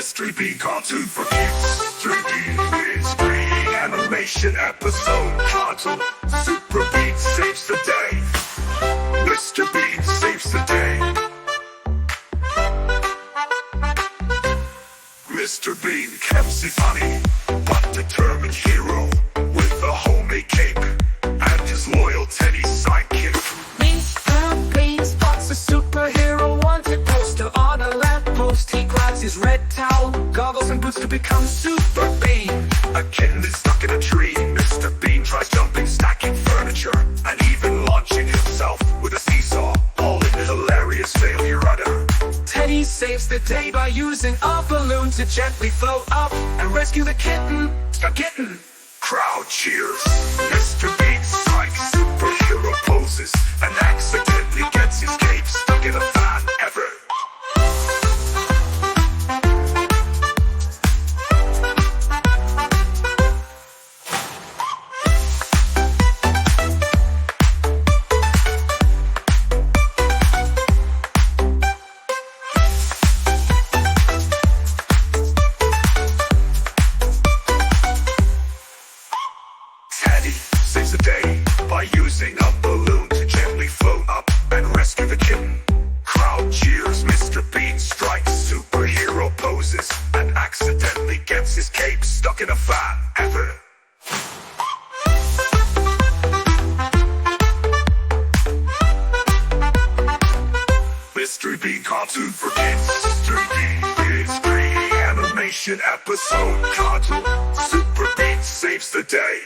Mystery Bean cartoon for kids. 3D is free animation episode. Cartoon Super Bean saves the day. Mr. Bean saves the day. Mr. Bean keeps it funny, but determined hero with a homemade cape and his loyal Teddy sidekick. Mr. Bean spots a superhero wanted poster on a lamppost. He grabs his red towel, goggles and boots to become Super Bean. A kitten is stuck in a tree. Mr. Bean tries jumping, stacking furniture, and even launching himself with a seesaw, all in a hilarious failure rudder. Teddy saves the day by using a balloon to gently float up and rescue the kitten. Crowd cheers. Mr. Bean strikes superhero poses and accidentally gets his cape stuck in a fan ever. Teddy saves the day by using a balloon to gently float up and rescue the kitten. Crowd cheers. Mr. Bean strikes superhero poses and accidentally gets his cape stuck in a fan ever. Mystery Bean cartoon for kids. 3D is free animation episode. Cartoon Super Bean saves the day.